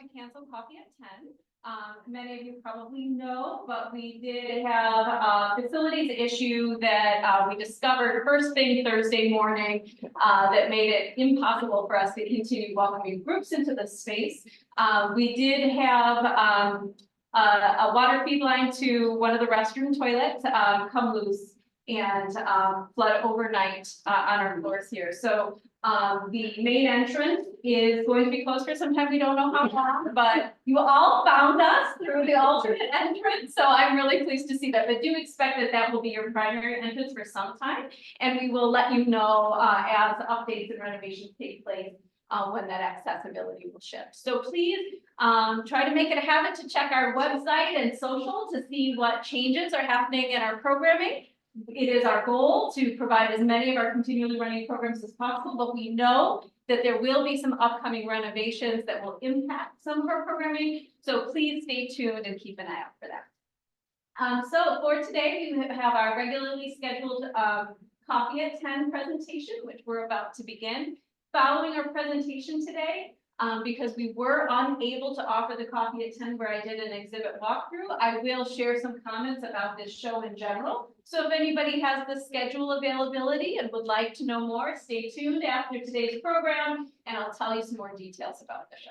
to cancel coffee at 10. Many of you probably know, but we did have a facilities issue that we discovered first thing Thursday morning that made it impossible for us to continue welcoming groups into the space. We did have a water feed line to one of the restroom toilets come loose and flood overnight on our floors here. So the main entrance is going to be closed for some time. We don't know how long, but you all found us through the alternate entrance. So I'm really pleased to see that. But do expect that that will be your primary entrance for some time. And we will let you know as updates and renovations take place when that accessibility will shift. So please try to make it a habit to check our website and social to see what changes are happening in our programming. It is our goal to provide as many of our continually running programs as possible, but we know that there will be some upcoming renovations that will impact some of our programming. So please stay tuned and keep an eye out for that. So for today, we have our regularly scheduled coffee at 10 presentation, which we're about to begin. Following our presentation today, because we were unable to offer the coffee at 10 where I did an exhibit walkthrough, I will share some comments about this show in general. So if anybody has the schedule availability and would like to know more, stay tuned after today's program and I'll tell you some more details about the show.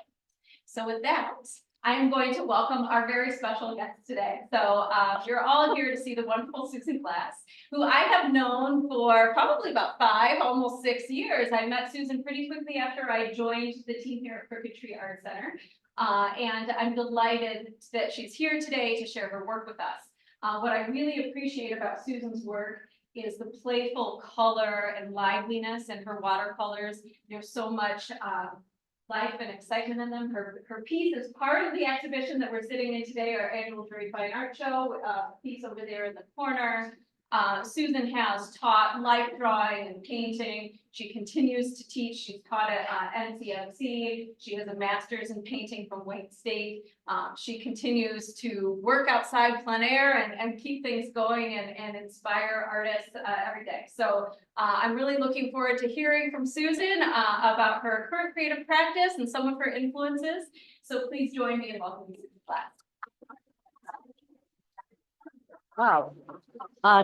So with that, I am going to welcome our very special guest today. So you're all here to see the wonderful Susan Glass, who I have known for probably about 5, almost 6 years. I met Susan pretty quickly after I joined the team here at Crooked Tree Art Center. And I'm delighted that she's here today to share her work with us. What I really appreciate about Susan's work is the playful color and liveliness in her watercolors. There's so much life and excitement in them. Her piece is part of the exhibition that we're sitting in today, our annual Juried Fine Art Show, piece over there in the corner. Susan has taught light drawing and painting. She continues to teach. She's taught at NCMC. She has a master's in painting from Wayne State. She continues to work outside plein air and keep things going and inspire artists every day. So I'm really looking forward to hearing from Susan about her current creative practice and some of her influences. So please join me in welcoming Susan Glass. Wow.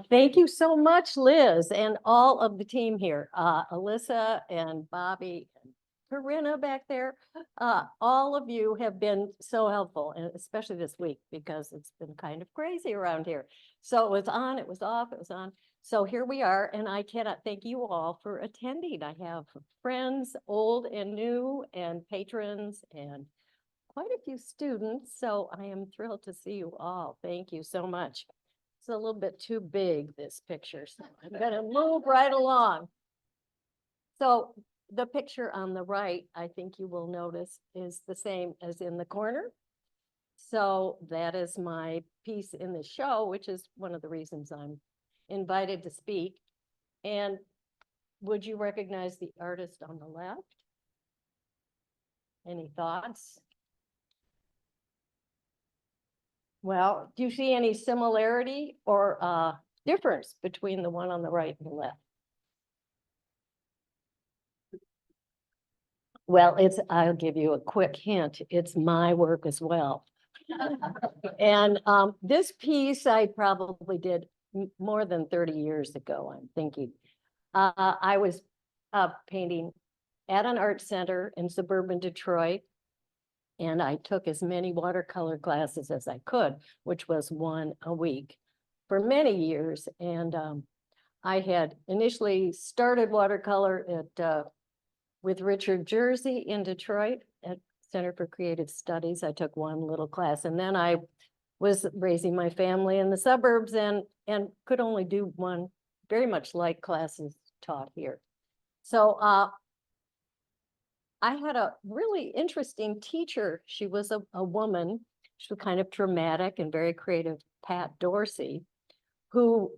Thank you so much, Liz, and all of the team here. Alyssa and Bobby, and Corinna back there. All of you have been so helpful, and especially this week because it's been kind of crazy around here. So it was on, it was off, it was on. So here we are, and I cannot thank you all for attending. I have friends, old and new, and patrons, and quite a few students. So I am thrilled to see you all. Thank you so much. It's a little bit too big, this picture, so I'm gonna move right along. So the picture on the right, I think you will notice, is the same as in the corner. So that is my piece in the show, which is one of the reasons I'm invited to speak. And would you recognize the artist on the left? Any thoughts? Well, do you see any similarity or difference between the one on the right and the left? Well, I'll give you a quick hint. It's my work as well. And this piece I probably did more than 30 years ago, I'm thinking. I was painting at an art center in suburban Detroit. And I took as many watercolor classes as I could, which was 1 a week for many years. And I had initially started watercolor at with Richard Jersey in Detroit at Center for Creative Studies. I took 1 little class, and then I was raising my family in the suburbs and could only do 1 very much like classes taught here. So I had a really interesting teacher. She was a woman. She was kind of dramatic and very creative, Pat Dorsey, who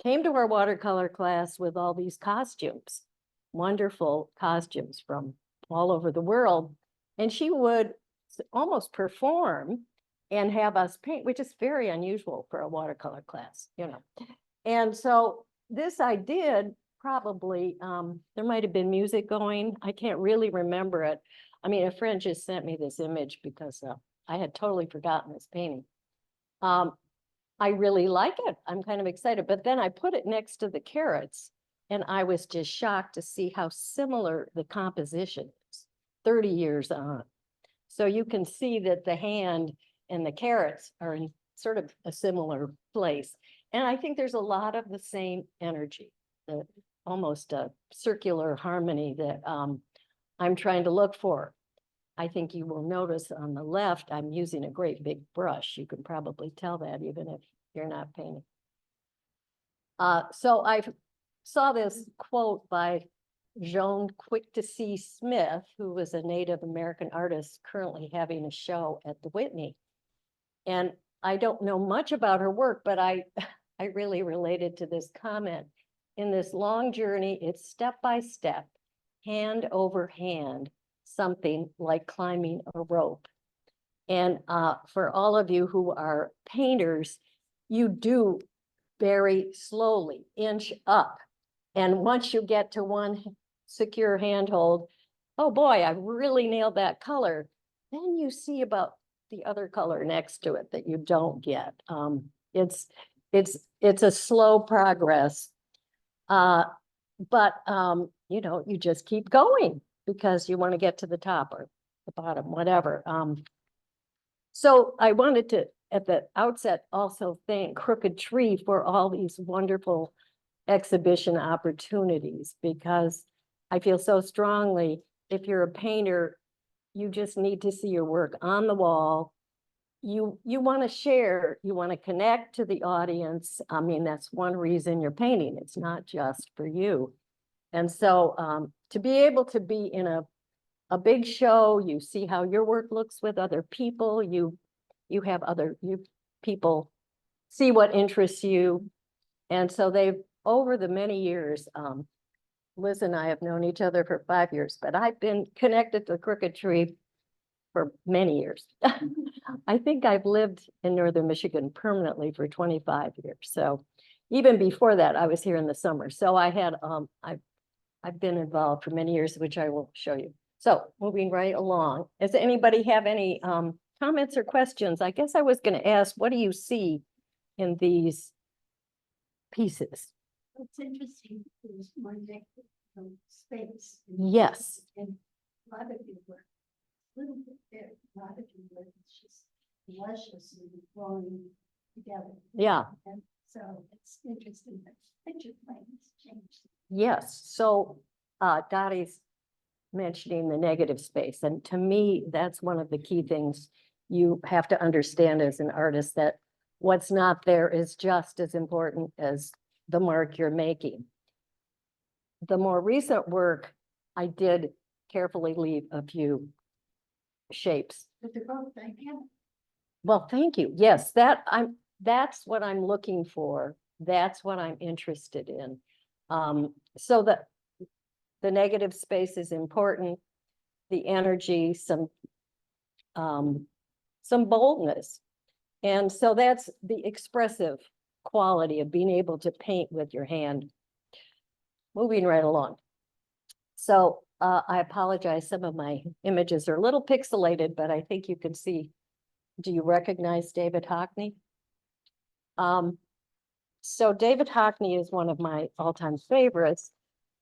came to our watercolor class with all these costumes, wonderful costumes from all over the world. And she would almost perform and have us paint, which is very unusual for a watercolor class, you know. And so this I did probably, there might have been music going. I can't really remember it. I mean, a friend just sent me this image because I had totally forgotten this painting. I really like it. I'm kind of excited, but then I put it next to the carrots and I was just shocked to see how similar the composition is 30 years on. So you can see that the hand and the carrots are in sort of a similar place. And I think there's a lot of the same energy, almost a circular harmony that I'm trying to look for. I think you will notice on the left, I'm using a great big brush. You can probably tell that even if you're not painting. So I saw this quote by Joan Quick-to-See Smith, who was a Native American artist currently having a show at the Whitney. And I don't know much about her work, but I really related to this comment. In this long journey, it's step by step, hand over hand, something like climbing a rope. And for all of you who are painters, you do very slowly inch up. And once you get to one secure handhold, oh boy, I really nailed that color. Then you see about the other color next to it that you don't get. It's a slow progress. But you know, you just keep going because you want to get to the top or the bottom, whatever. So I wanted to, at the outset, also thank Crooked Tree for all these wonderful exhibition opportunities, because I feel so strongly, if you're a painter, you just need to see your work on the wall. You want to share, you want to connect to the audience. I mean, that's one reason you're painting. It's not just for you. And so to be able to be in a big show, you see how your work looks with other people, you have other people see what interests you. And so they've, over the many years, Liz and I have known each other for 5 years, but I've been connected to Crooked Tree for many years. I think I've lived in Northern Michigan permanently for 25 years. So even before that, I was here in the summer. So I had, I've been involved for many years, which I will show you. So moving right along, does anybody have any comments or questions? I guess I was going to ask, what do you see in these pieces? It's interesting, there's more negative space. Yes. And a lot of your work, a little bit there, a lot of your work is just luscious and flowing together. Yeah. And so it's interesting that picture plane has changed. Yes. So Dottie's mentioning the negative space. And to me, that's one of the key things you have to understand as an artist, that what's not there is just as important as the mark you're making. The more recent work, I did carefully leave a few shapes. But they're both dynamic. Well, thank you. Yes, that's what I'm looking for. That's what I'm interested in. So the negative space is important, the energy, some boldness. And so that's the expressive quality of being able to paint with your hand. Moving right along. So I apologize, some of my images are a little pixelated, but I think you can see. Do you recognize David Hockney? So David Hockney is one of my all-time favorites.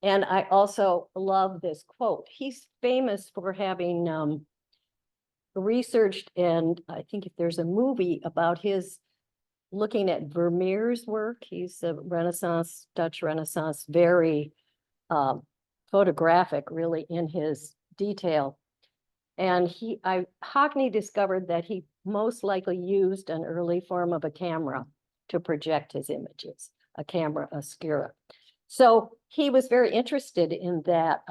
And I also love this quote. He's famous for having researched, and I think if there's a movie about his looking at Vermeer's work. He's a Renaissance, Dutch Renaissance, very photographic really in his detail. And Hockney discovered that he most likely used an early form of a camera to project his images, a camera oscura. So he was very interested in that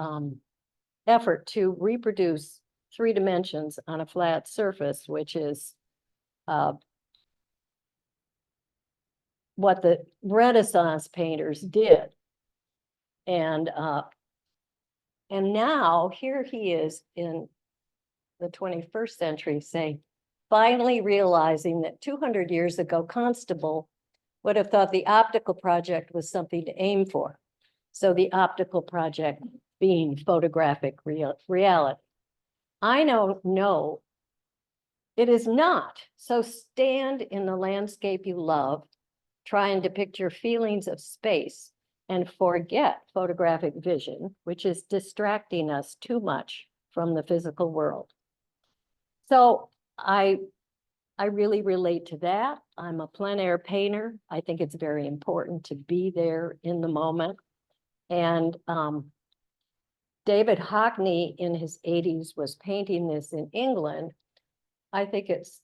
effort to reproduce 3 dimensions on a flat surface, which is what the Renaissance painters did. And now here he is in the 21st century saying, finally realizing that 200 years ago, Constable would have thought the optical project was something to aim for. So the optical project being photographic reality. I know, no, it is not. So stand in the landscape you love, try and depict your feelings of space, and forget photographic vision, which is distracting us too much from the physical world. So I really relate to that. I'm a plein air painter. I think it's very important to be there in the moment. And David Hockney in his 80s was painting this in England. I think it's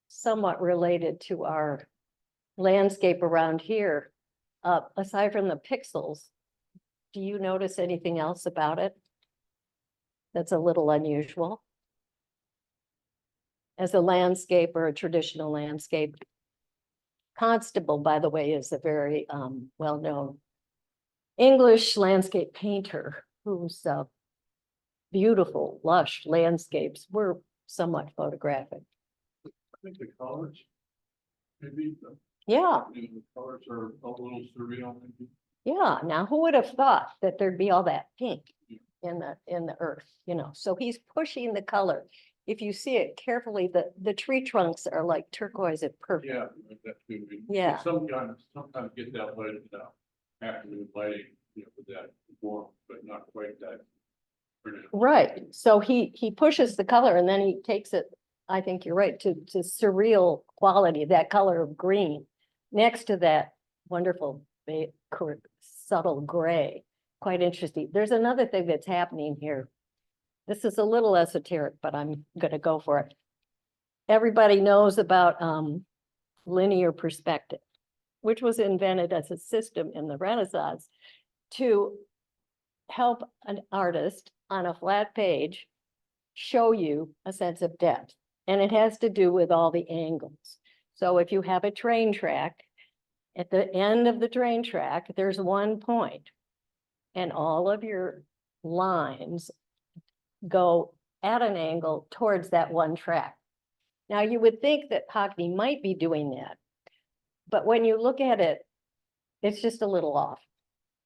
somewhat related to our landscape around here. Aside from the pixels, do you notice anything else about it that's a little unusual? As a landscape or a traditional landscape. Constable, by the way, is a very well-known English landscape painter whose beautiful, lush landscapes were somewhat photographic. I think the colors, maybe Yeah, the colors are a little surreal, maybe. yeah. Now, who would have thought that there'd be all that pink in the earth, you know? So he's pushing the color. If you see it carefully, the tree trunks are like turquoise and purple. Yeah, that too. Yeah. Sometimes get that lighted out after the lighting, you know, with that warm, but not quite that. pronounced. Right. So he pushes the color and then he takes it, I think you're right, to surreal quality, that color of green next to that wonderful subtle gray. Quite interesting. There's another thing that's happening here. This is a little esoteric, but I'm gonna go for it. Everybody knows about linear perspective, which was invented as a system in the Renaissance to help an artist on a flat page show you a sense of depth. And it has to do with all the angles. So if you have a train track, at the end of the train track, there's one point, and all of your lines go at an angle towards that one track. Now, you would think that Hockney might be doing that, but when you look at it, it's just a little off.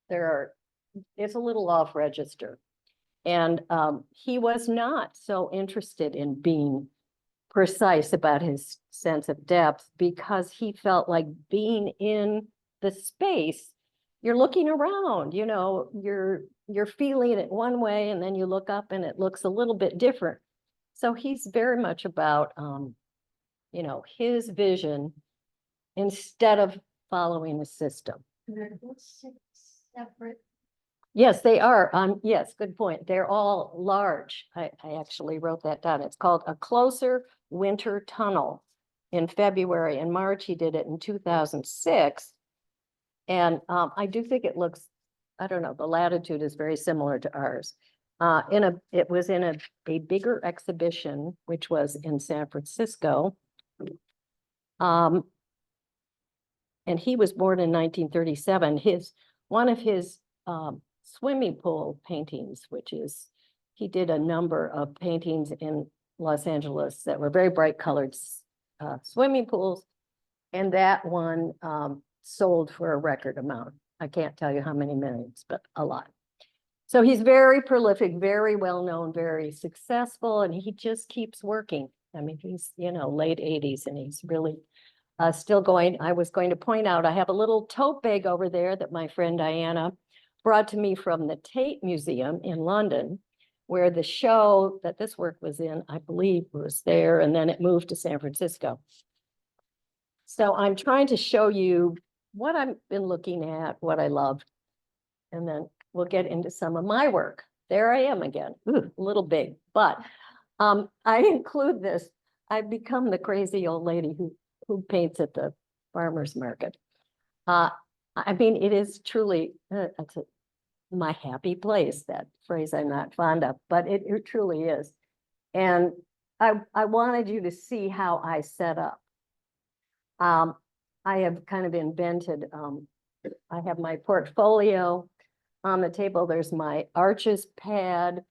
It's a little off register. And he was not so interested in being precise about his sense of depth because he felt like being in the space, you're looking around, you know, you're feeling it one way and then you look up and it looks a little bit different. So he's very much about, you know, his vision instead of following a system. They're both separate. Yes, they are. Yes, good point. They're all large. I actually wrote that down. It's called A Closer Winter Tunnel in February and March. He did it in 2006. And I do think it looks, I don't know, the latitude is very similar to ours. It was in a bigger exhibition, which was in San Francisco. And he was born in 1937. One of his swimming pool paintings, which is, he did a number of paintings in Los Angeles that were very bright colored swimming pools. And that one sold for a record amount. I can't tell you how many millions, but a lot. So he's very prolific, very well-known, very successful, and he just keeps working. I mean, he's, you know, late 80s and he's really still going. I was going to point out, I have a little tote bag over there that my friend Diana brought to me from the Tate Museum in London, where the show that this work was in, I believe, was there, and then it moved to San Francisco. So I'm trying to show you what I've been looking at, what I love, and then we'll get into some of my work. There I am again. Ooh, a little big, but I include this. I've become the crazy old lady who paints at the farmer's market. I mean, it is truly my happy place, that phrase I'm not fond of, but it truly is. And I wanted you to see how I set up. I have kind of invented, I have my portfolio on the table. There's my Arches pad.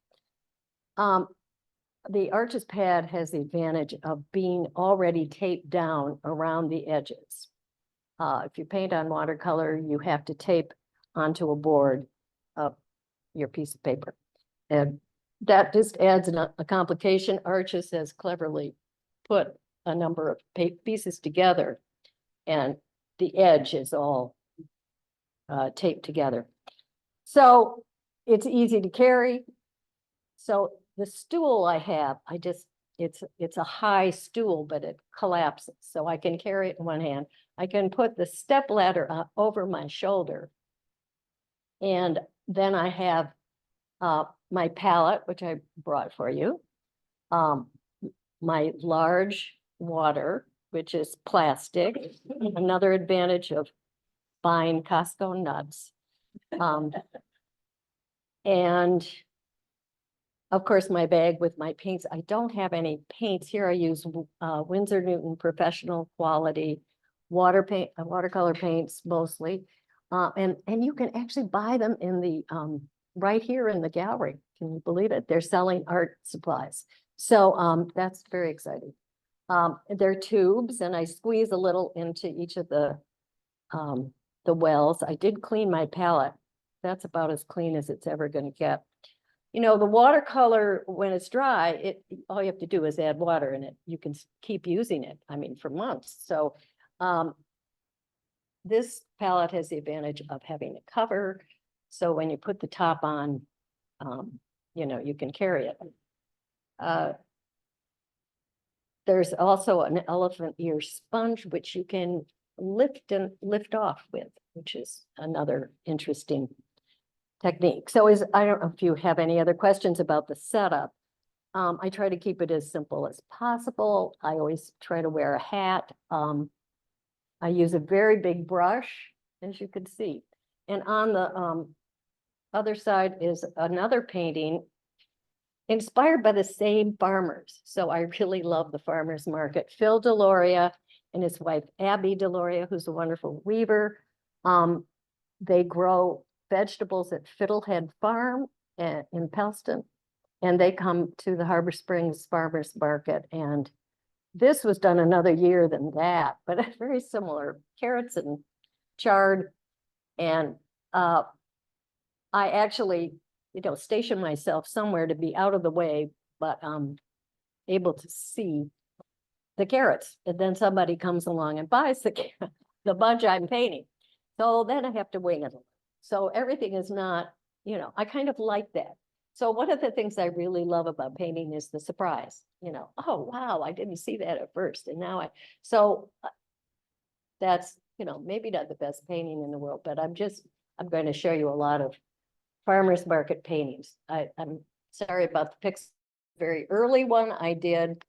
The Arches pad has the advantage of being already taped down around the edges. If you paint on watercolor, you have to tape onto a board your piece of paper. And that just adds a complication. Arches has cleverly put a number of pieces together, and the edge is all taped together. So it's easy to carry. So the stool I have, it's a high stool, but it collapses. So I can carry it in one hand. I can put the step ladder over my shoulder. And then I have my palette, which I brought for you. My large water, which is plastic. Another advantage of buying Costco nuts. And of course, my bag with my paints. I don't have any paints here. I use Winsor Newton professional quality watercolor paints mostly. And you can actually buy them in the right here in the gallery. Can you believe it? They're selling art supplies. So that's very exciting. They're tubes, and I squeeze a little into each of the wells. I did clean my palette. That's about as clean as it's ever going to get. You know, the watercolor, when it's dry, all you have to do is add water in it. You can keep using it, I mean, for months. So this palette has the advantage of having a cover. So when you put the top on, you know, you can carry it. There's also an elephant ear sponge, which you can lift off with, which is another interesting technique. So I don't know if you have any other questions about the setup. I try to keep it as simple as possible. I always try to wear a hat. I use a very big brush, as you can see. And on the other side is another painting inspired by the same farmers. So I really love the farmers market. Phil Deloria and his wife, Abby Deloria, who's a wonderful weaver. They grow vegetables at Fiddlehead Farm in Pelston, and they come to the Harbor Springs Farmers Market. And this was done another year than that, but very similar, carrots and chard. And I actually, you know, station myself somewhere to be out of the way, but able to see the carrots. And then somebody comes along and buys the bunch I'm painting. So then I have to wing it. So everything is not, you know, I kind of like that. So one of the things I really love about painting is the surprise, you know, oh, wow, I didn't see that at first. And now so that's, you know, maybe not the best painting in the world, but I'm going to show you a lot of farmers market paintings. I'm sorry about the pics. Very early one I did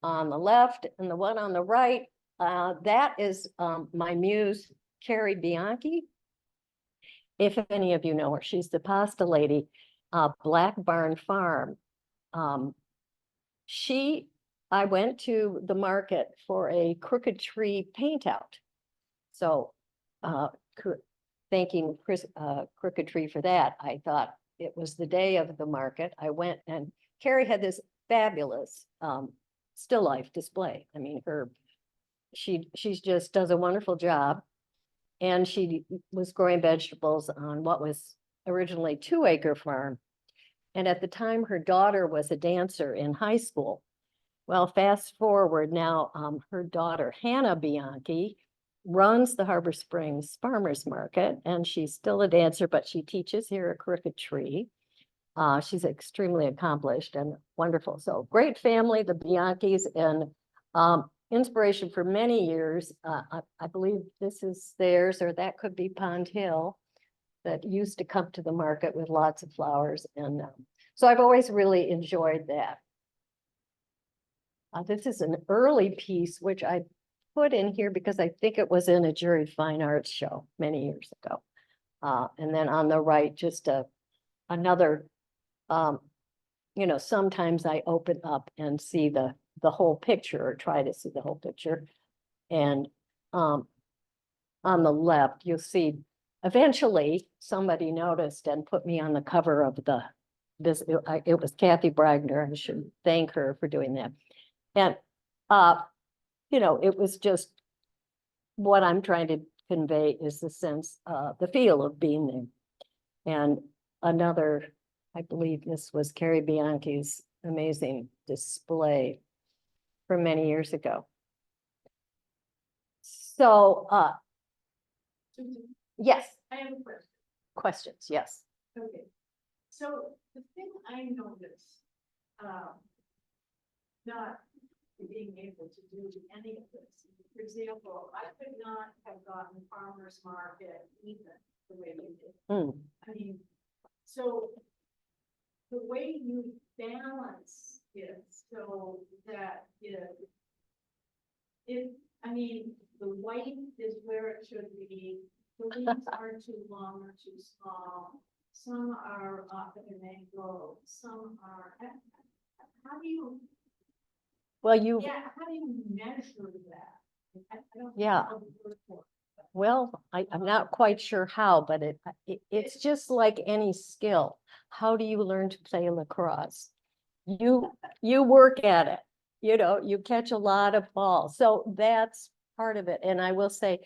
on the left, and the one on the right, that is my muse, Carrie Bianchi. If any of you know her, she's the pasta lady, Black Barn Farm. I went to the market for a crooked tree paint out. So thanking Crooked Tree for that, I thought it was the day of the market. I went, and Carrie had this fabulous still life display. I mean, she just does a wonderful job. And she was growing vegetables on what was originally 2-acre farm. And at the time, her daughter was a dancer in high school. Well, fast forward now, her daughter, Hannah Bianchi, runs the Harbor Springs Farmers Market, and she's still a dancer, but she teaches here at Crooked Tree. She's extremely accomplished and wonderful. So great family, the Bianchis, and inspiration for many years. I believe this is theirs, or that could be Pond Hill, that used to come to the market with lots of flowers. And so I've always really enjoyed that. This is an early piece, which I put in here because I think it was in a Juried Fine Arts show many years ago. And then on the right, just another, you know, sometimes I open up and see the whole picture, or try to see the whole picture. And on the left, you'll see eventually somebody noticed and put me on the cover of it was Kathy Bragner. I should thank her for doing that. And you know, it was just what I'm trying to convey is the sense, the feel of being there. And another, I believe this was Carrie Bianchi's amazing display from many years ago. So, Susan, yes, I have a question. questions, yes. Okay, so the thing I noticed, not being able to do any of this, for example, I could not have gotten farmer's market even the way you did. Mm, I mean, so the way you balance it so that I mean, the white is where it should be, the leaves aren't too long or too small, some are off at an angle, some are, how do you, well, you, how do you measure that? I don't Yeah. know the word for it. well, I'm not quite sure how, but it's just like any skill. How do you learn to play lacrosse? You work at it, you know, you catch a lot of balls. So that's part of it. And I will say,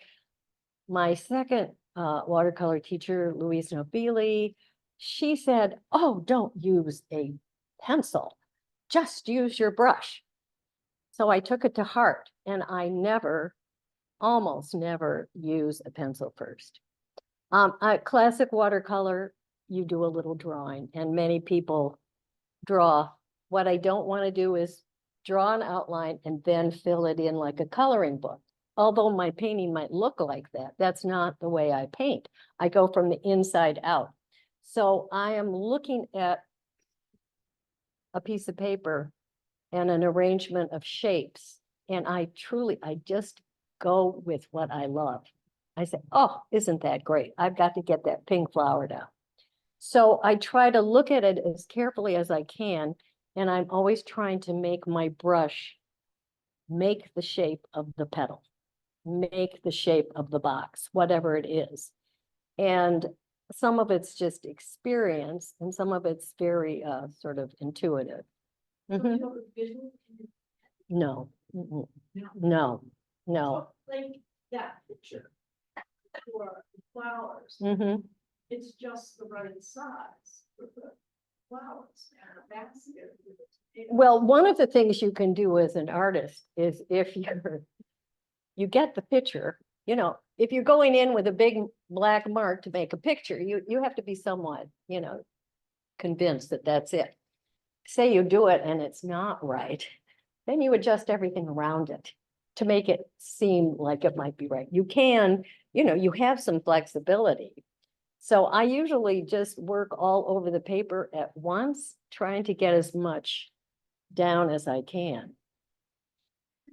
my second watercolor teacher, Louise Nobili, she said, oh, don't use a pencil, just use your brush. So I took it to heart, and I almost never use a pencil first. Classic watercolor, you do a little drawing, and many people draw. What I don't want to do is draw an outline and then fill it in like a coloring book. Although my painting might look like that, that's not the way I paint. I go from the inside out. So I am looking at a piece of paper and an arrangement of shapes, and I just go with what I love. I say, oh, isn't that great? I've got to get that pink flower down. So I try to look at it as carefully as I can, and I'm always trying to make my brush make the shape of the petal, make the shape of the box, whatever it is. And some of it's just experience, and some of it's very sort of intuitive. So Mhm. you have a visual in your No, No. no, no. So, like that picture for the flowers, Mhm. it's just the right size for the flowers and a basket. with its potatoes. Well, one of the things you can do as an artist is if you get the picture, you know, if you're going in with a big black mark to make a picture, you have to be somewhat, you know, convinced that that's it. Say you do it and it's not right, then you adjust everything around it to make it seem like it might be right. You can, you know, you have some flexibility. So I usually just work all over the paper at once, trying to get as much down as I can.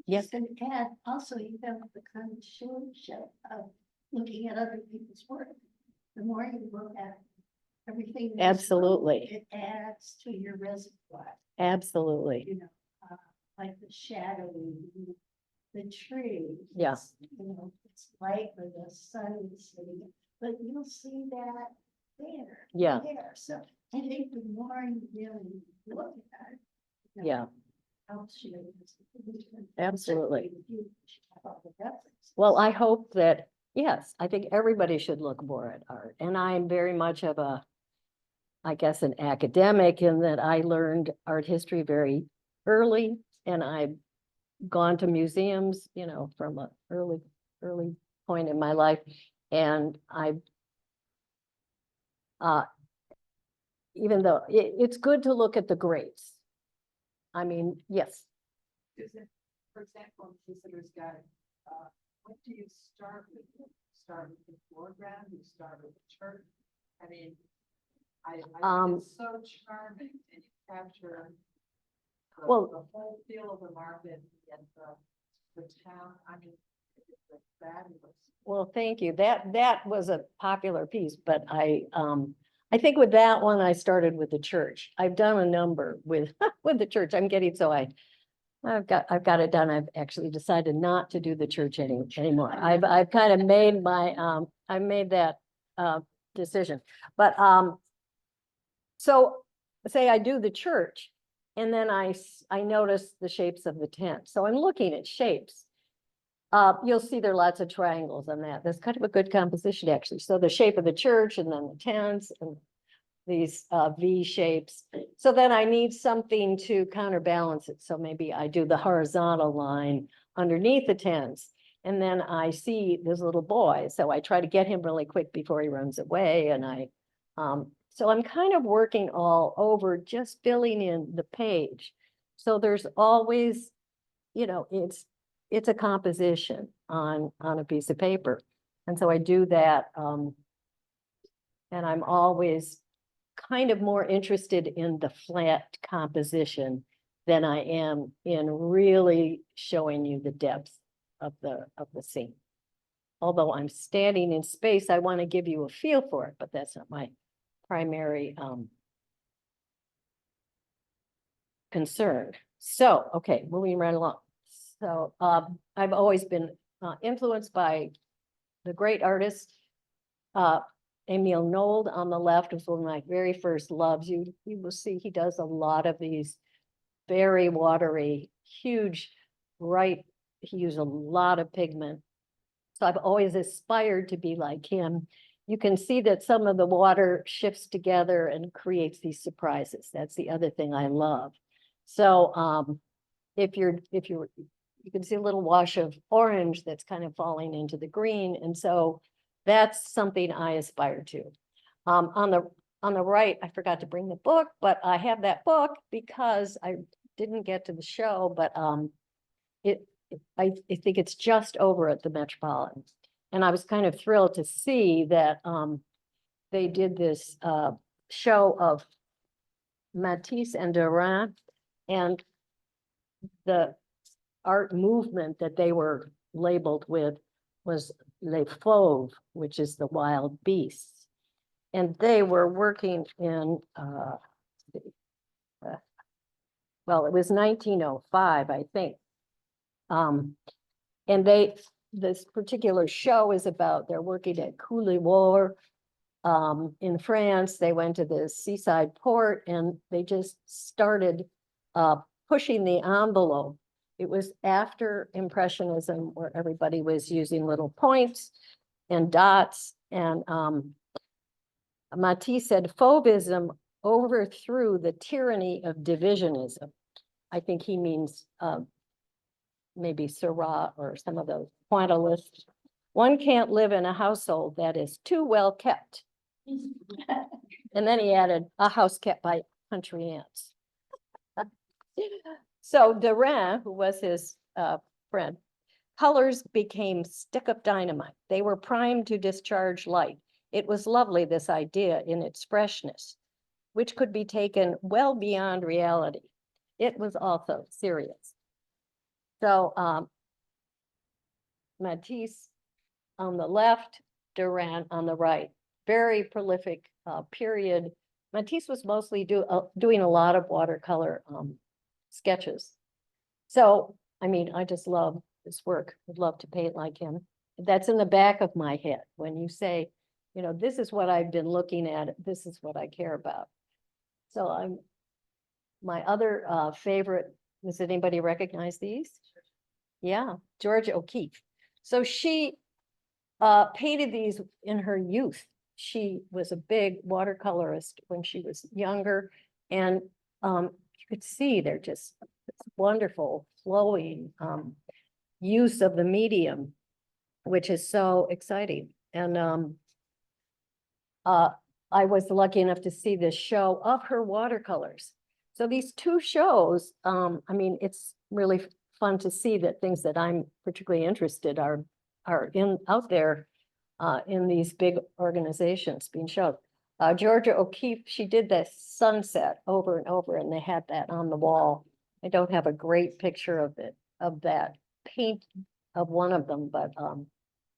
Yes. Just an add, also you have the conscientious of looking at other people's work. The more you look at everything. that's Absolutely. It adds to your reservoir, Absolutely. you know, like the shadowing, the tree. Yeah. it's, you know, it's light where the sun is sitting, but you'll see that there. Yeah. There, so I think the more you really look at it. you know, Yeah, helps you. Absolutely. You should have all the references. well, I hope that, yes, I think everybody should look more at art. And I'm very much of I guess, an academic in that I learned art history very early, and I've gone to museums, you know, from an early point in my life. And even though it's good to look at the greats. I mean, yes, Is it, for example, in Visitor's Guide, what do you start with? Start with the foreground, you start with the church? I mean, I think it's so charming and you capture Well- the whole feel of the market and the town. I mean, it's fabulous. well, thank you. That was a popular piece, but I think with that one, I started with the church. I've done a number with with the church. I'm getting so I've got it done. I've actually decided not to do the church anymore. I've kind of made my I made that decision. But so say I do the church, and then I notice the shapes of the tent. So I'm looking at shapes. You'll see there are lots of triangles on that. That's kind of a good composition, actually. So the shape of the church, and then the tents, and these V shapes. So then I need something to counterbalance it. So maybe I do the horizontal line underneath the tens. And then I see this little boy, so I try to get him really quick before he runs away. And so I'm kind of working all over, just filling in the page. So there's always, it's a composition on a piece of paper. And so I do that. And I'm always kind of more interested in the flat composition than I am in really showing you the depth of the scene. Although I'm standing in space, I want to give you a feel for it, but that's not my primary concern. So, okay, moving right along. So I've always been influenced by the great artist, Emil Nold on the left was one of my very first loves. You will see he does a lot of these very watery, huge, bright. He used a lot of pigment. So I've always aspired to be like him. You can see that some of the water shifts together and creates these surprises. That's the other thing I love. So you can see a little wash of orange that's kind of falling into the green. And so that's something I aspire to. On the right, I forgot to bring the book, but I have that book because I didn't get to the show, but I think it's just over at the Metropolitan. And I was kind of thrilled to see that they did this show of Matisse and Derain, and the art movement that they were labeled with was Les Fauves, which is the wild beasts. And they were working in, well, it was 1905, I think. And this particular show is about, they're working at Coulivore in France. They went to the seaside port and they just started pushing the envelope. It was after Impressionism, where everybody was using little points and dots. And Matisse said Fauvism overthrew the tyranny of divisionism. I think he means maybe Seurat or some of those pointillists. One can't live in a household that is too well kept. And then he added, a house kept by country ants. So Derain, who was his friend, colors became stick-up dynamite. They were primed to discharge light. It was lovely, this idea in its freshness, which could be taken well beyond reality. It was also serious. So Matisse on the left, Derain on the right. Very prolific period. Matisse was mostly doing a lot of watercolor sketches. So, I mean, I just love his work. Would love to paint like him. That's in the back of my head. When you say, this is what I've been looking at, this is what I care about. So my other favorite, does anybody recognize these? Yeah, Georgia O'Keeffe. So she painted these in her youth. She was a big watercolorist when she was younger, and you could see they're just wonderful flowing use of the medium, which is so exciting. And I was lucky enough to see this show of her watercolors. So these two shows, I mean, it's really fun to see that things that I'm particularly interested are out there in these big organizations being shown. Georgia O'Keeffe, she did this sunset over and over, and they had that on the wall. I don't have a great picture of that paint of one of them, but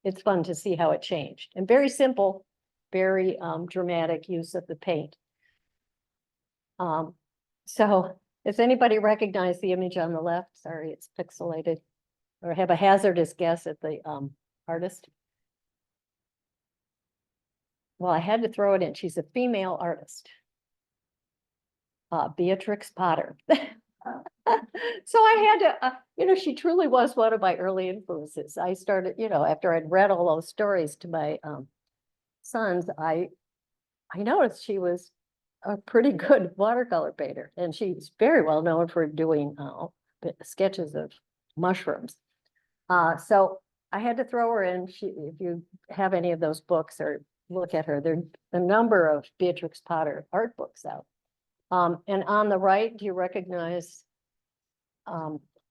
it's fun to see how it changed. And very simple, very dramatic use of the paint. So does anybody recognize the image on the left? Sorry, it's pixelated. Or have a hazardous guess at the artist? Well, I had to throw it in. She's a female artist. Beatrix Potter. So I had to, she truly was one of my early influences. I started, after I'd read all those stories to my sons, I noticed she was a pretty good watercolor painter, and she's very well known for doing sketches of mushrooms. So I had to throw her in. If you have any of those books or look at her, there are a number of Beatrix Potter art books out. And on the right, do you recognize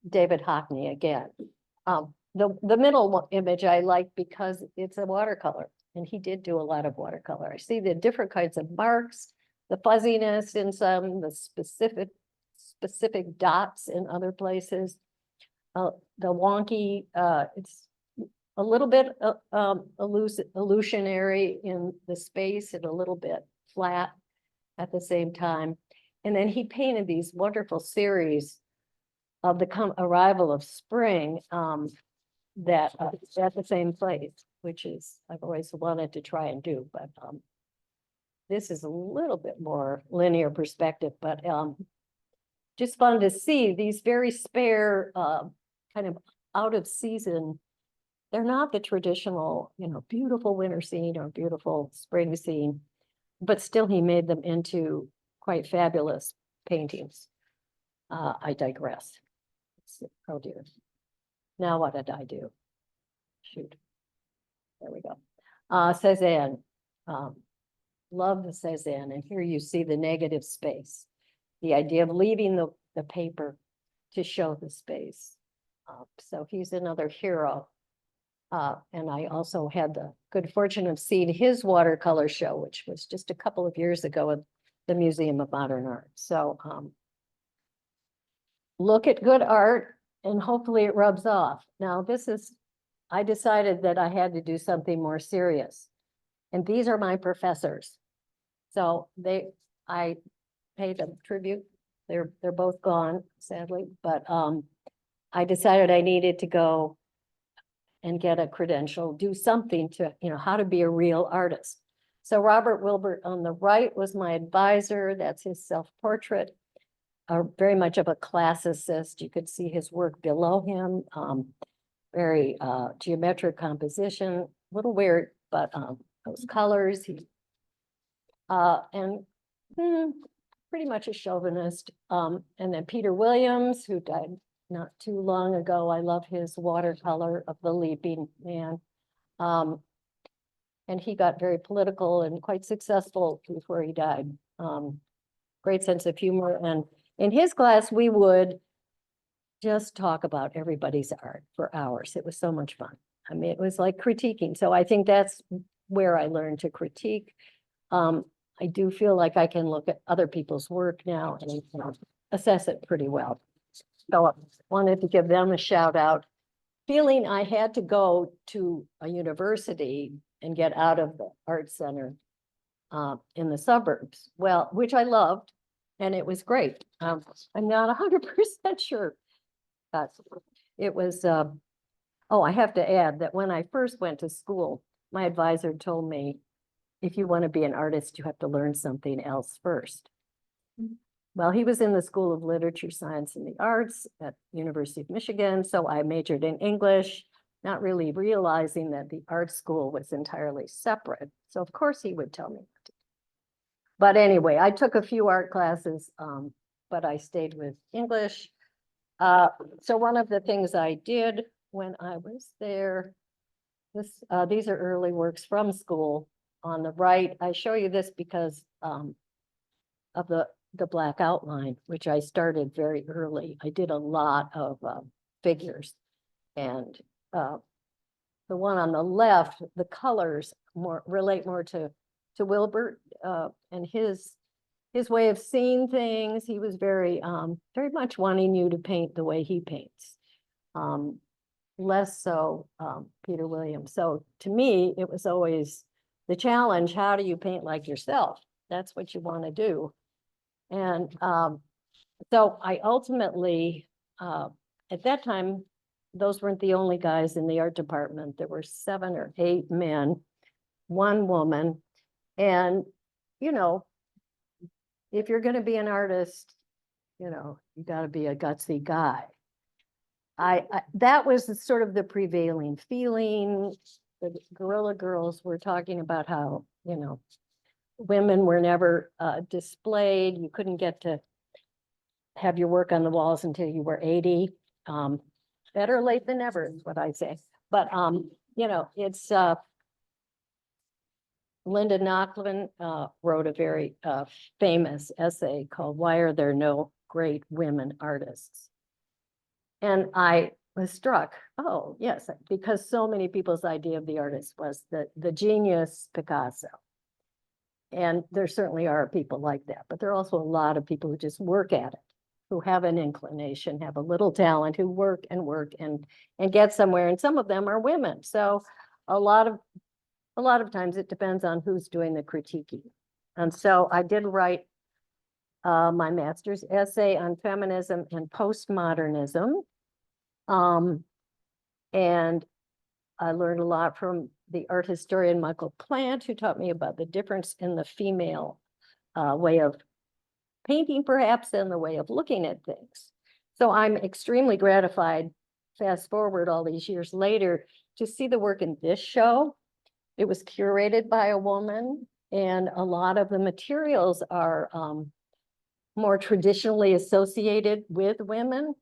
David Hockney again? The middle image I like because it's a watercolor, and he did do a lot of watercolor. I see the different kinds of marks, the fuzziness in some, the specific dots in other places. The wonky, it's a little bit illusionary in the space and a little bit flat at the same time. And then he painted these wonderful series of the arrival of spring that at the same place, which is I've always wanted to try and do, but this is a little bit more linear perspective, but just fun to see these very spare kind of out of season. They're not the traditional, beautiful winter scene or beautiful spring scene, but still he made them into quite fabulous paintings. I digress. Oh dear. Now what did I do? Shoot. There we go. Cézanne. Love the Cézanne. And here you see the negative space. The idea of leaving the paper to show the space. So he's another hero. And I also had the good fortune of seeing his watercolor show, which was just a couple of years ago at the Museum of Modern Art. So look at good art and hopefully it rubs off. Now I decided that I had to do something more serious. And these are my professors. So I paid them tribute. They're both gone, sadly, but I decided I needed to go and get a credential, do something to, how to be a real artist. So Robert Wilbert on the right was my advisor. That's his self-portrait, very much of a classicist. You could see his work below him, very geometric composition, a little weird, but those colors, and pretty much a chauvinist. And then Peter Williams, who died not too long ago. I love his watercolor of the Leaping Man. And he got very political and quite successful before he died. Great sense of humor. And in his class, we would just talk about everybody's art for hours. It was so much fun. I mean, it was like critiquing. So I think that's where I learned to critique. I do feel like I can look at other people's work now and assess it pretty well. So I wanted to give them a shout out, feeling I had to go to a university and get out of the art center in the suburbs. Well, which I loved, and it was great. I'm not 100% sure. It was, oh, I have to add that when I first went to school, my advisor told me, if you want to be an artist, you have to learn something else first. Well, he was in the School of Literature, Science, and the Arts at University of Michigan, so I majored in English, not really realizing that the art school was entirely separate. So of course he would tell me. But anyway, I took a few art classes, but I stayed with English. So one of the things I did when I was there, these are early works from school. On the right, I show you this because of the black outline, which I started very early. I did a lot of figures, and the one on the left, the colors relate more to Wilbert and his way of seeing things. He was very much wanting you to paint the way he paints, less so Peter Williams. So to me, it was always the challenge. How do you paint like yourself? That's what you want to do. And so I ultimately, at that time, those weren't the only guys in the art department. There were 7 or 8 men, 1 woman. And, if you're going to be an artist, you got to be a gutsy guy. That was sort of the prevailing feeling. The Guerrilla Girls were talking about how, women were never displayed. You couldn't get to have your work on the walls until you were 80. Better late than never is what I say. But you know, it's Linda Nochlin wrote a very famous essay called "Why Are There No Great Women Artists?" And I was struck, oh yes, because so many people's idea of the artist was the genius Picasso. And there certainly are people like that, but there are also a lot of people who just work at it, who have an inclination, have a little talent, who work and get somewhere. And some of them are women. So a lot of times it depends on who's doing the critiquing. And so I did write my master's essay on feminism and postmodernism. And I learned a lot from the art historian Michael Plein, who taught me about the difference in the female way of painting, perhaps, and the way of looking at things. So I'm extremely gratified, fast forward all these years later, to see the work in this show. It was curated by a woman, and a lot of the materials are more traditionally associated with women.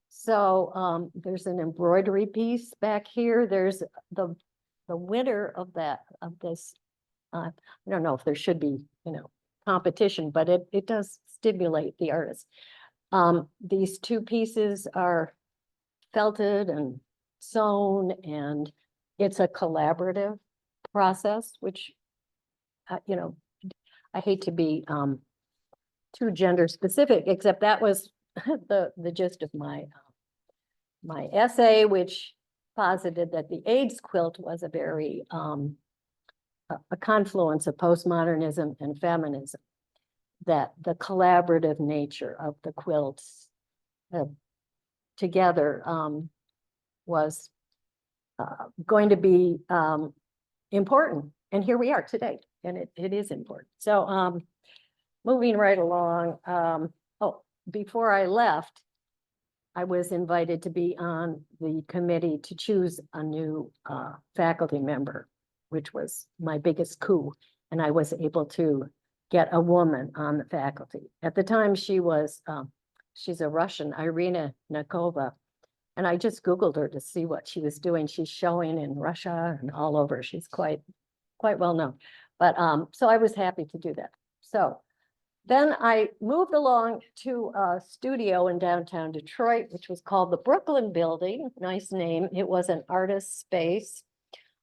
So there's an embroidery piece back here. There's the winner of this. I don't know if there should be, you know, competition, but it does stimulate the artist. These two pieces are felted and sewn, and it's a collaborative process, which, you know, I hate to be too gender specific, except that was the gist of my essay, which posited that the AIDS quilt was a very a confluence of postmodernism and feminism, that the collaborative nature of the quilts together was going to be important. And here we are today, and it is important. So moving right along, oh, before I left, I was invited to be on the committee to choose a new faculty member, which was my biggest coup. And I was able to get a woman on the faculty. At the time, she was, she's a Russian, Irina Nakova. And I just Googled her to see what she was doing. She's showing in Russia and all over. She's quite well known. But so I was happy to do that. So then I moved along to a studio in downtown Detroit, which was called the Brooklyn Building. Nice name. It was an artist space.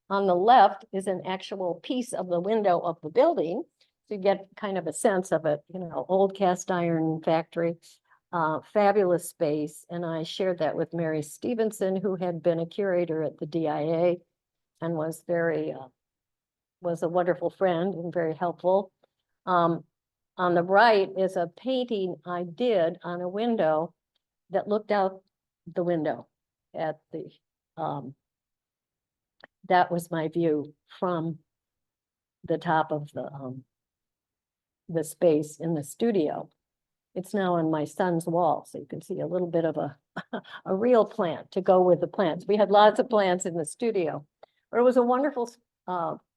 On the left is an actual piece of the window of the building. So you get kind of a sense of it, you know, old cast iron factory, fabulous space. And I shared that with Mary Stevenson, who had been a curator at the DIA and was was a wonderful friend and very helpful. On the right is a painting I did on a window that looked out the window at the, that was my view from the top of the space in the studio. It's now on my son's wall, so you can see a little bit of a real plant to go with the plants. We had lots of plants in the studio, but it was a wonderful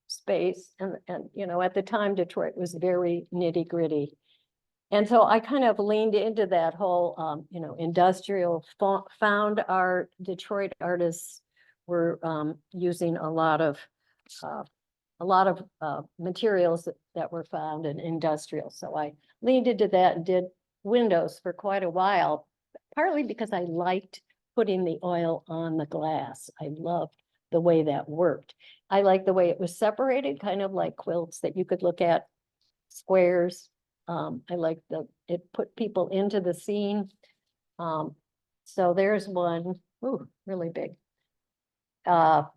space. And you know, at the time, Detroit was very nitty gritty. And so I kind of leaned into that whole, you know, industrial found art. Detroit artists were using a lot of materials that were found in industrial. So I leaned into that and did windows for quite a while, partly because I liked putting the oil on the glass. I loved the way that worked. I liked the way it was separated, kind of like quilts that you could look at, squares. I liked it put people into the scene. So there's one, ooh, really big, that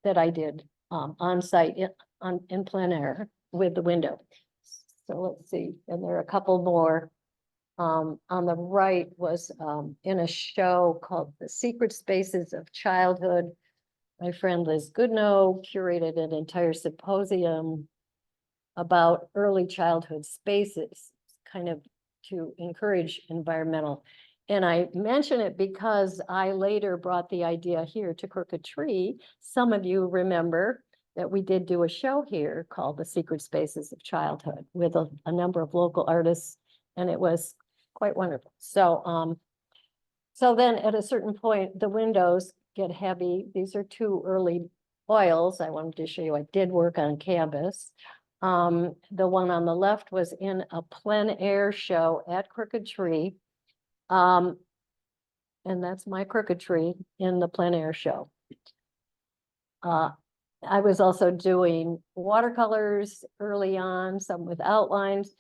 I did on site in plein air with the window. So let's see, and there are a couple more. On the right was in a show called The Secret Spaces of Childhood. My friend Liz Goodnow curated an entire symposium about early childhood spaces, kind of to encourage environmental. And I mention it because I later brought the idea here to Crooked Tree. Some of you remember that we did do a show here called The Secret Spaces of Childhood with a number of local artists, and it was quite wonderful. So then at a certain point, the windows get heavy. These are two early oils. I wanted to show you, I did work on canvas. The one on the left was in a plein air show at Crooked Tree. And that's my Crooked Tree in the plein air show. I was also doing watercolors early on, some with outlines.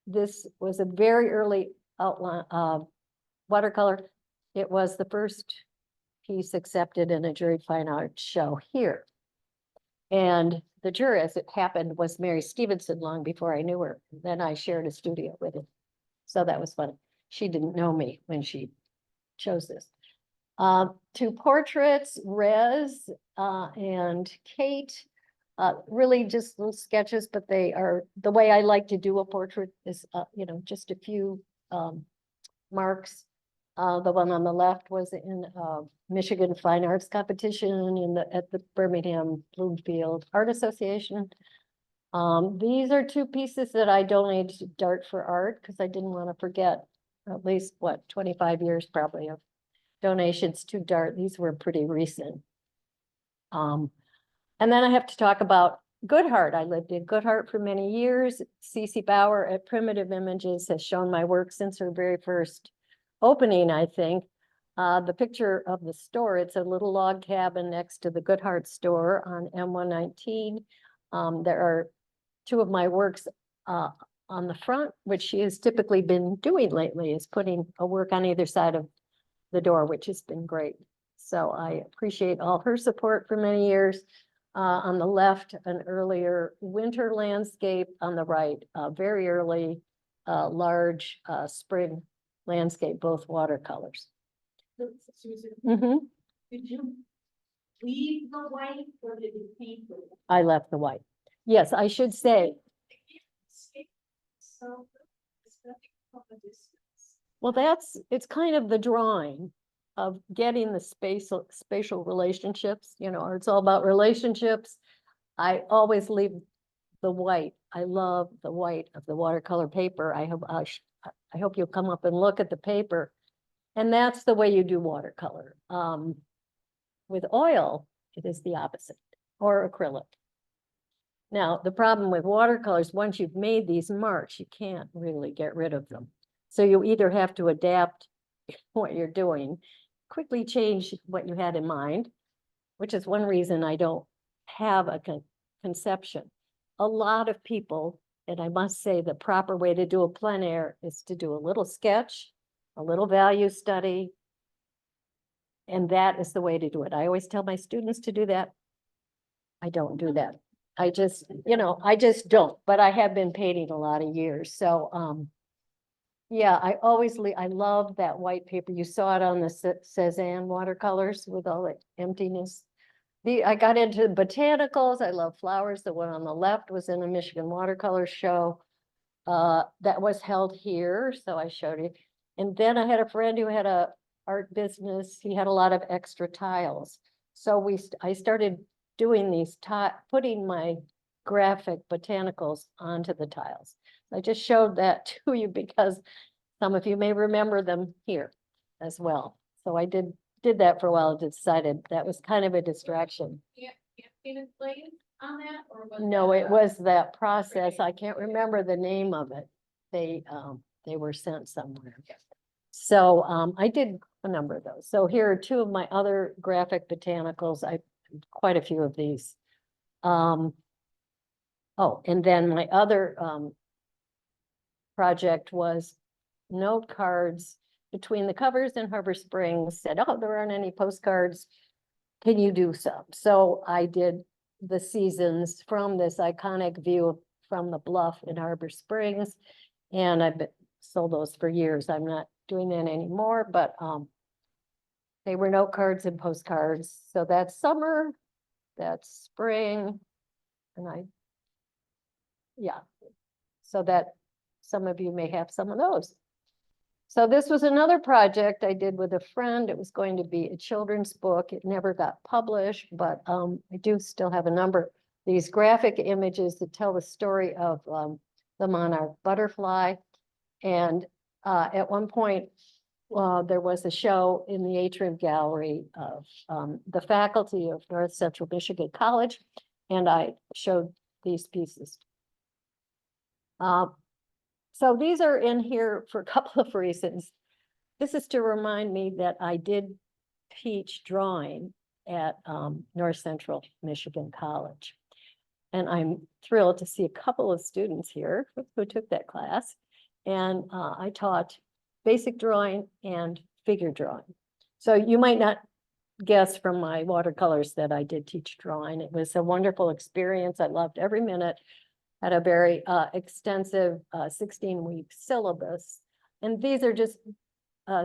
This was a very early outline, watercolor. It was the first piece accepted in a Juried Fine Arts show here. And the jury, as it happened, was Mary Stevenson long before I knew her. Then I shared a studio with her. So that was fun. She didn't know me when she chose this. Two portraits, Rez and Kate, really just little sketches, but they are, the way I like to do a portrait is, just a few marks. The one on the left was in Michigan Fine Arts Competition at the Birmingham Bloomfield Art Association. These are two pieces that I donated to Dart for Art because I didn't want to forget at least 25 years probably of donations to Dart. These were pretty recent. And then I have to talk about Good Hart. I lived in Good Hart for many years. Cece Bauer at Primitive Images has shown my work since her very first opening, I think. The picture of the store, it's a little log cabin next to the Good Hart store on M119. There are two of my works on the front, which she has typically been doing lately, is putting a work on either side of the door, which has been great. So I appreciate all her support for many years. On the left, an earlier winter landscape. On the right, very early, large spring landscape, both watercolors. Susan, Mm-hmm. did you leave the white or did you paint with it? I left the white. Yes, I should say, So, especially from a distance. well, it's kind of the drawing of getting the spatial relationships, or it's all about relationships. I always leave the white. I love the white of the watercolor paper. I hope you'll come up and look at the paper. And that's the way you do watercolor. With oil, it is the opposite, or acrylic. Now, the problem with watercolors, once you've made these marks, you can't really get rid of them. So you either have to adapt what you're doing, quickly change what you had in mind, which is one reason I don't have a conception. A lot of people, and I must say the proper way to do a plein air is to do a little sketch, a little value study, and that is the way to do it. I always tell my students to do that. I don't do that. I just don't, but I have been painting a lot of years. So, yeah, I love that white paper. You saw it on the Cezanne watercolors with all the emptiness. I got into botanicals. I love flowers. The one on the left was in a Michigan watercolor show that was held here. So I showed you. And then I had a friend who had a art business. He had a lot of extra tiles. So I started doing these, putting my graphic botanicals onto the tiles. I just showed that to you because some of you may remember them here as well. So I did that for a while and decided that was kind of a distraction. Yeah, painted Plein on that, or was No, that it was that process. I can't remember the name of it. They were sent somewhere. So I did a number of those. So here are two of my other graphic botanicals. Quite a few of these. Oh, and then my other project was note cards between the covers in Harbor Springs. Said, oh, there aren't any postcards. Can you do some? So I did the seasons from this iconic view from the bluff in Harbor Springs. And I've sold those for years. I'm not doing that anymore, but they were note cards and postcards. So that's summer, that's spring, and yeah. So that some of you may have some of those. So this was another project I did with a friend. It was going to be a children's book. It never got published, but I do still have a number these graphic images that tell the story of the monarch butterfly. And at one point, there was a show in the atrium gallery of the faculty of North Central Michigan College, and I showed these pieces. So these are in here for a couple of reasons. This is to remind me that I did teach drawing at North Central Michigan College. And I'm thrilled to see a couple of students here who took that class. And I taught basic drawing and figure drawing. So you might not guess from my watercolors that I did teach drawing. It was a wonderful experience. I loved every minute. Had a very extensive 16-week syllabus. And these are just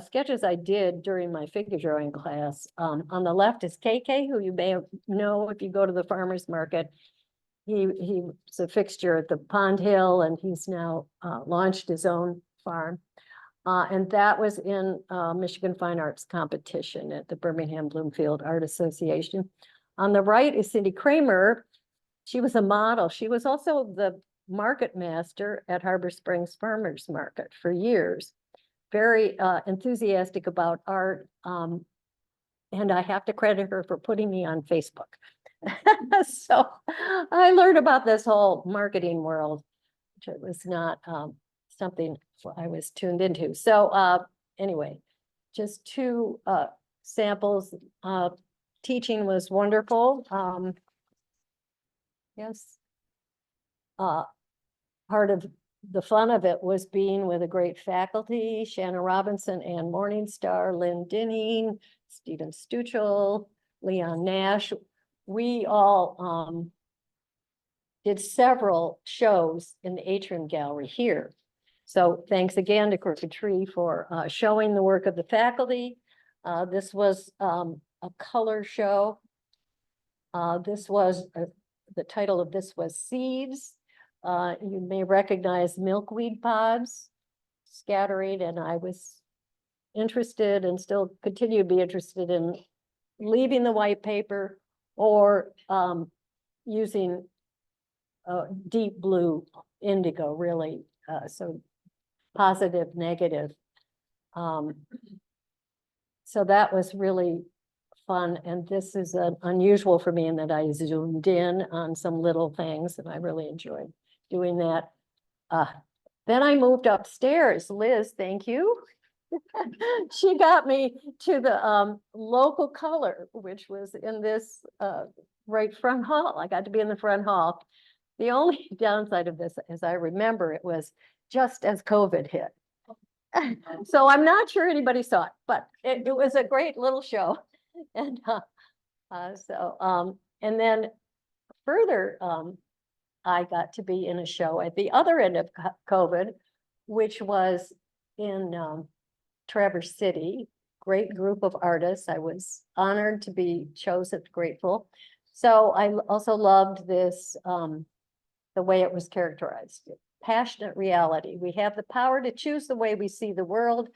sketches I did during my figure drawing class. On the left is KK, who you may know if you go to the farmer's market. He was a fixture at the Pond Hill, and he's now launched his own farm. And that was in Michigan Fine Arts competition at the Birmingham Bloomfield Art Association. On the right is Cindy Kramer. She was a model. She was also the market master at Harbor Springs Farmers Market for years. Very enthusiastic about art. And I have to credit her for putting me on Facebook. So I learned about this whole marketing world, which it was not something I was tuned into. So anyway, just two samples. Teaching was wonderful. Yes. Part of the fun of it was being with a great faculty: Shannon Robinson, Ann Morningstar, Lynn Dinning, Stephen Stuchel, Leon Nash. We all did several shows in the atrium gallery here. So thanks again to Crooked Tree for showing the work of the faculty. This was a color show. This was, the title of this was Seeds. You may recognize milkweed pods scattering, and I was interested and still continue to be interested in leaving the white paper or using deep blue indigo, really. So positive, negative. So that was really fun. And this is unusual for me in that I zoomed in on some little things, and I really enjoyed doing that. Then I moved upstairs. Liz, thank you. She got me to the local color, which was in this right front hall. I got to be in the front hall. The only downside of this, as I remember, it was just as COVID hit. So I'm not sure anybody saw it, but it was a great little show. And and then further, I got to be in a show at the other end of COVID, which was in Traverse City. Great group of artists. I was honored to be chosen, grateful. So I also loved this, the way it was characterized. Passionate reality. We have the power to choose the way we see the world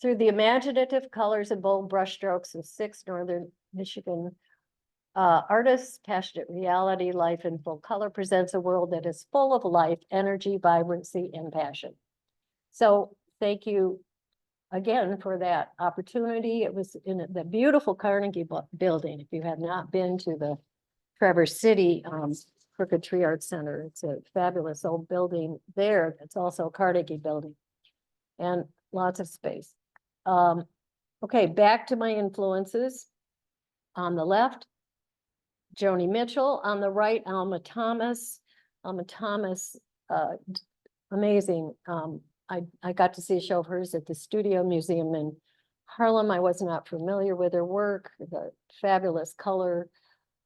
through the imaginative colors and bold brushstrokes of 6 Northern Michigan artists. Passionate reality, life in full color, presents a world that is full of life, energy, vibrancy, and passion. So thank you again for that opportunity. It was in the beautiful Carnegie building. If you have not been to the Traverse City Crooked Tree Art Center, it's a fabulous old building there. It's also a Carnegie building and lots of space. Okay, back to my influences. On the left, Joni Mitchell. On the right, Alma Thomas. Alma Thomas, amazing. I got to see a show of hers at the Studio Museum in Harlem. I was not familiar with her work, the fabulous color,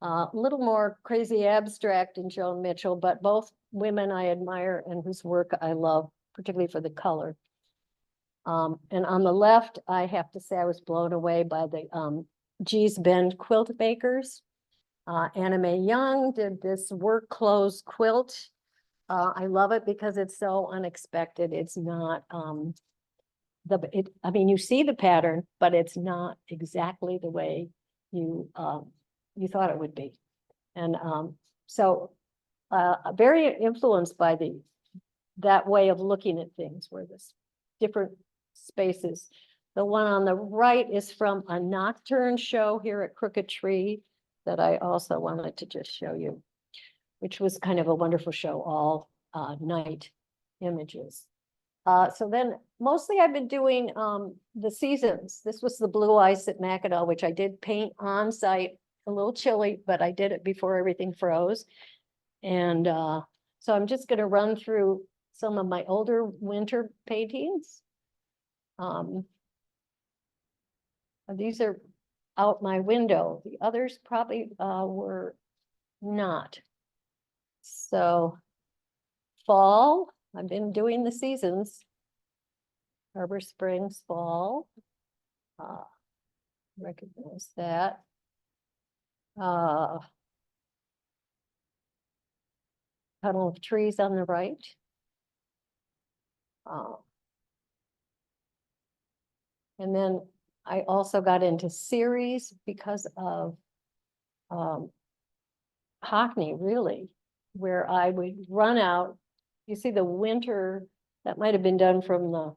a little more crazy abstract in Joan Mitchell, but both women I admire and whose work I love, particularly for the color. And on the left, I have to say I was blown away by the G's Bend quilt makers. Anna Mae Young did this work clothes quilt. I love it because it's so unexpected. It's not I mean, you see the pattern, but it's not exactly the way you thought it would be. And So very influenced by that way of looking at things, where there's different spaces. The one on the right is from a nocturne show here at Crooked Tree that I also wanted to just show you, which was kind of a wonderful show, all night images. So then mostly I've been doing the seasons. This was the blue ice at Mackinac, which I did paint on site, a little chilly, but I did it before everything froze. And so I'm just going to run through some of my older winter paintings. These are out my window. The others probably were not. So fall, I've been doing the seasons. Harbor Springs, fall. Recognize that. Tunnel of trees on the right. And then I also got into series because of Hockney, really, where I would run out. You see the winter, that might have been done from the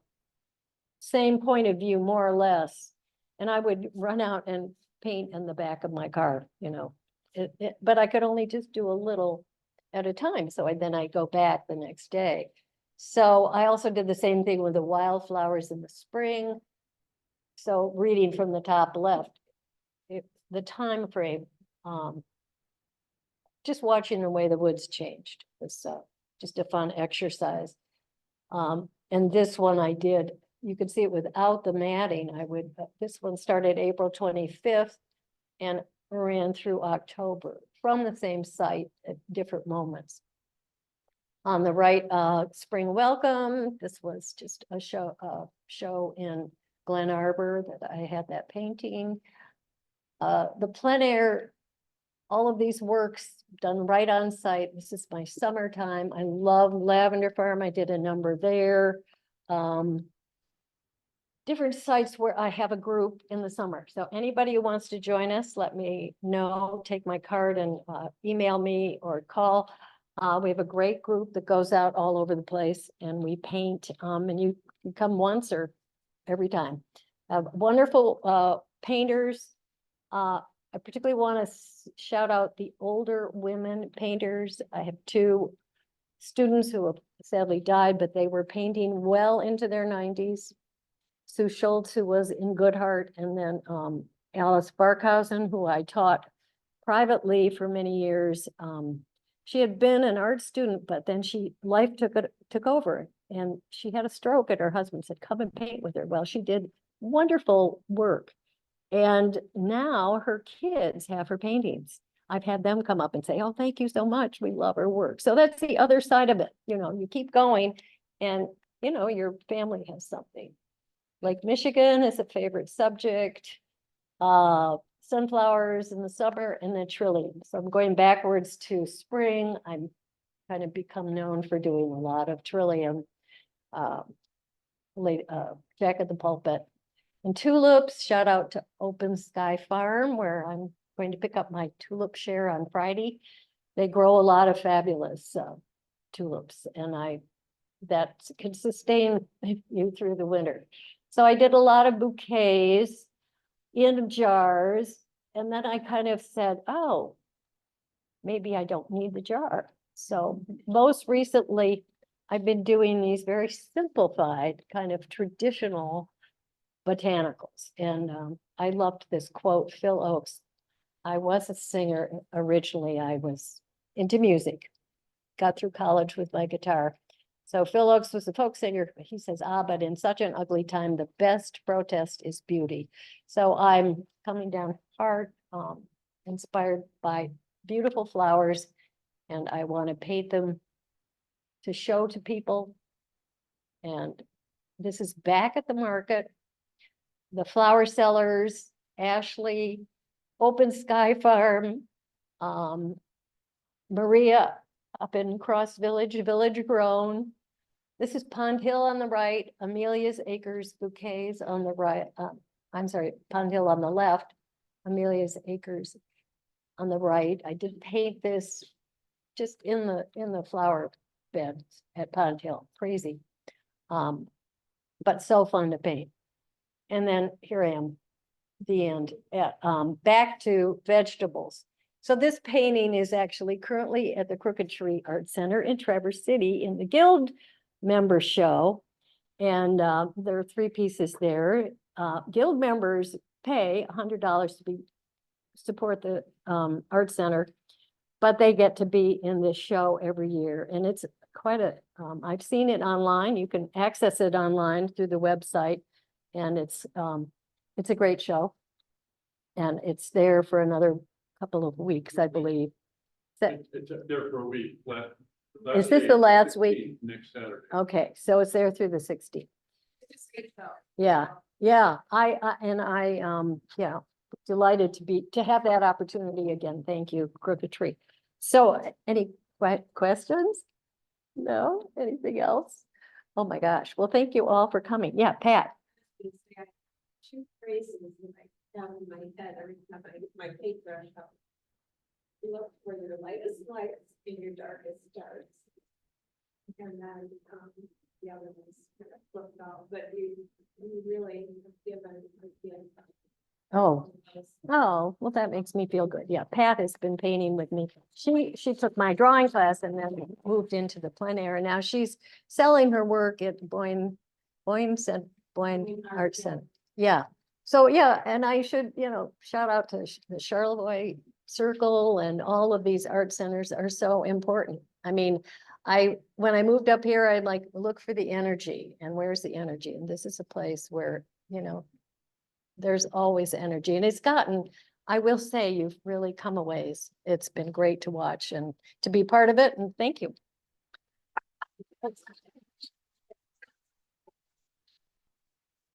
same point of view, more or less. And I would run out and paint in the back of my car, you know. But I could only just do a little at a time. So then I go back the next day. So I also did the same thing with the wildflowers in the spring. So reading from the top left, the time frame, just watching the way the woods changed was just a fun exercise. And this one I did, you could see it without the matting. This one started April 25th and ran through October from the same site at different moments. On the right, Spring Welcome. This was just a show in Glen Arbor that I had that painting. The plein air, all of these works done right on site. This is my summertime. I love Lavender Farm. I did a number there. Different sites where I have a group in the summer. So anybody who wants to join us, let me know, take my card and email me or call. We have a great group that goes out all over the place and we paint, and you can come once or every time. Wonderful painters. I particularly want to shout out the older women painters. I have two students who have sadly died, but they were painting well into their 90s. Sue Schultz, who was in Good Hart, and then Alice Barkhausen, who I taught privately for many years. She had been an art student, but then life took over, and she had a stroke, and her husband said, "Come and paint with her." Well, she did wonderful work, and now her kids have her paintings. I've had them come up and say, "Oh, thank you so much. We love her work." So that's the other side of it. You know, you keep going, and you know your family has something. Lake Michigan is a favorite subject. Sunflowers in the summer, and then trillium. So I'm going backwards to spring. I'm kind of become known for doing a lot of trillium. Jack at the Pulpit. And tulips, shout out to Open Sky Farm, where I'm going to pick up my tulip share on Friday. They grow a lot of fabulous tulips, and that can sustain you through the winter. So I did a lot of bouquets in jars, and then I kind of said, oh, maybe I don't need the jar. So most recently, I've been doing these very simplified, kind of traditional botanicals. And I loved this quote, Phil Oakes. I was a singer originally. I was into music, got through college with my guitar. So Phil Oakes was a folk singer. He says, but in such an ugly time, the best protest is beauty. So I'm coming down hard, inspired by beautiful flowers, and I want to paint them to show to people. And this is back at the market. The flower sellers, Ashley, Open Sky Farm, Maria up in Cross Village, Village Grown. This is Pond Hill on the right, Amelia's Acres Bouquets on the right. I'm sorry, Pond Hill on the left, Amelia's Acres on the right. I did paint this just in the flower beds at Pond Hill, crazy. But so fun to paint. And then here I am, the end, back to vegetables. So this painting is actually currently at the Crooked Tree Art Center in Traverse City in the Guild member show. And there are 3 pieces there. Guild members pay $100 to support the art center, but they get to be in this show every year. And it's quite I've seen it online. You can access it online through the website, and it's a great show. And it's there for another couple of weeks, I believe. It's there for a week. Is this the last week? Next Saturday. Okay, so it's there through the 16th. Yeah, yeah, yeah, delighted to have that opportunity again. Thank you, Crooked Tree. So any questions? No, anything else? Oh my gosh. Well, thank you all for coming. Yeah, Pat. 2 phrases that I have in my head every time I get my paintbrush out. Look for your lightest lights in your darkest darks. And then, the other ones kind of flipped out, but you really have given a gift. Oh, well, that makes me feel good. Yeah, Pat has been painting with me. She took my drawing class and then moved into the plein air. And now she's selling her work at Plein Art Center. Yeah. So yeah, and I should, shout out to the Charlevoix Circle, and all of these art centers are so important. I mean, when I moved up here, I'd like look for the energy, and where's the energy? And this is a place where, there's always energy, and it's gotten, I will say, you've really come a ways. It's been great to watch and to be part of it, and thank you.